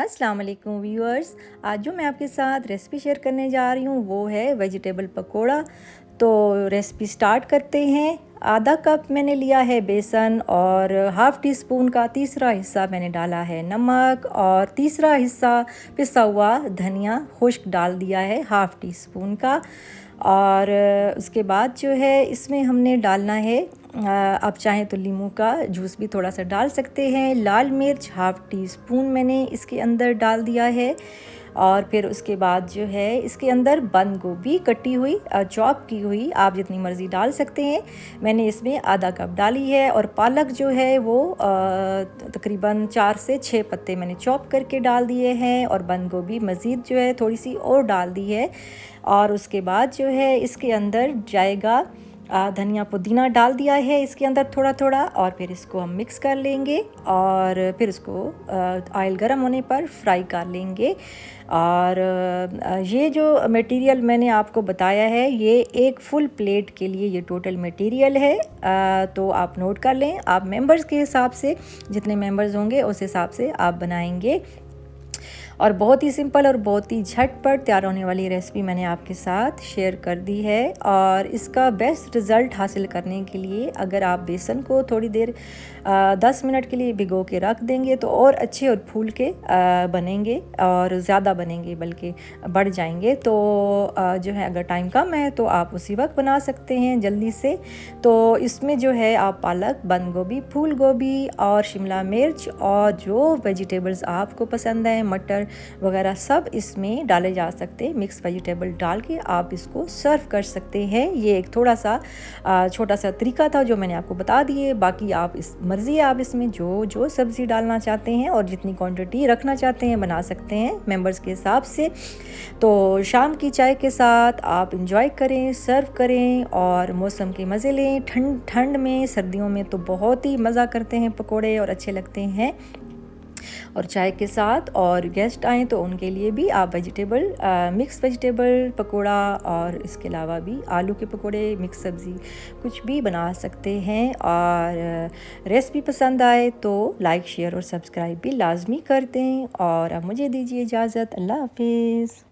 अस्सलाम वालेकुम व्यूअर्स। आज जो मैं आपके साथ रेसिपी शेयर करने जा रही हूँ वो है वेजिटेबल पकोड़ा। तो रेसिपी स्टार्ट करते हैं। आधा कप मैंने लिया है बेसन और हाफ़ टी स्पून का तीसरा हिस्सा मैंने डाला है नमक और तीसरा हिस्सा पिसा हुआ धनिया खुश्क डाल दिया है हाफ़ टी स्पून का। और उसके बाद जो है इसमें हमने डालना है आप चाहें तो नींबू का जूस भी थोड़ा सा डाल सकते हैं। लाल मिर्च हाफ़ टी स्पून मैंने इसके अंदर डाल दिया है। और फिर उसके बाद जो है इसके अंदर बंद गोभी कटी हुई चॉप की हुई आप जितनी मर्ज़ी डाल सकते हैं। मैंने इसमें आधा कप डाली है। और पालक जो है वो तकरीबन 4 से 6 पत्ते मैंने चॉप करके डाल दिए हैं। और बंद गोभी मज़ीद जो है थोड़ी सी और डाल दी है। और उसके बाद जो है इसके अंदर जाएगा धनिया पुदीना डाल दिया है इसके अंदर थोड़ा थोड़ा। और फिर इसको हम मिक्स कर लेंगे और फिर इसको ऑयल गर्म होने पर फ्राई कर लेंगे। और ये जो मटेरियल मैंने आपको बताया है ये एक फुल प्लेट के लिए ये टोटल मटेरियल है। तो आप नोट कर लें। आप मेंबर्स के हिसाब से जितने मेंबर्स होंगे उस हिसाब से आप बनाएंगे। और बहुत ही सिंपल और बहुत ही झटपट तैयार होने वाली रेसिपी मैंने आपके साथ शेयर कर दी है। और इसका बेस्ट रिज़ल्ट हासिल करने के लिए अगर आप बेसन को थोड़ी देर 10 मिनट के लिए भिगो के रख देंगे तो और अच्छे और फूल के बनेंगे और ज़्यादा बनेंगे बल्कि बढ़ जाएंगे। तो जो है अगर टाइम कम है तो आप उसी वक्त बना सकते हैं जल्दी से। तो इसमें जो है आप पालक, बंद गोभी, फूल गोभी और शिमला मिर्च और जो वेजिटेबल्स आपको पसंद है मटर वगैरह सब इसमें डाले जा सकते हैं। मिक्स वेजिटेबल डाल के आप इसको सर्व कर सकते हैं। ये एक थोड़ा सा छोटा सा तरीका था जो मैंने आपको बता दिए। बाकी आप इस मर्ज़ी है आप इसमें जो सब्ज़ी डालना चाहते हैं और जितनी क्वांटिटी रखना चाहते हैं बना सकते हैं मेंबर्स के हिसाब से। तो शाम की चाय के साथ आप इंजॉय करें, सर्व करें और मौसम के मज़े लें। ठंड में सर्दियों में तो बहुत ही मज़ा करते हैं पकोड़े और अच्छे लगते हैं और चाय के साथ। और गेस्ट आएँ तो उनके लिए भी आप मिक्स वेजिटेबल पकोड़ा और इसके अलावा भी आलू के पकोड़े, मिक्स सब्ज़ी कुछ भी बना सकते हैं। और रेसिपी पसंद आए तो लाइक, शेयर और सब्सक्राइब भी लाजमी कर दें। और अब मुझे दीजिए इजाज़त। अल्लाह हाफिज़।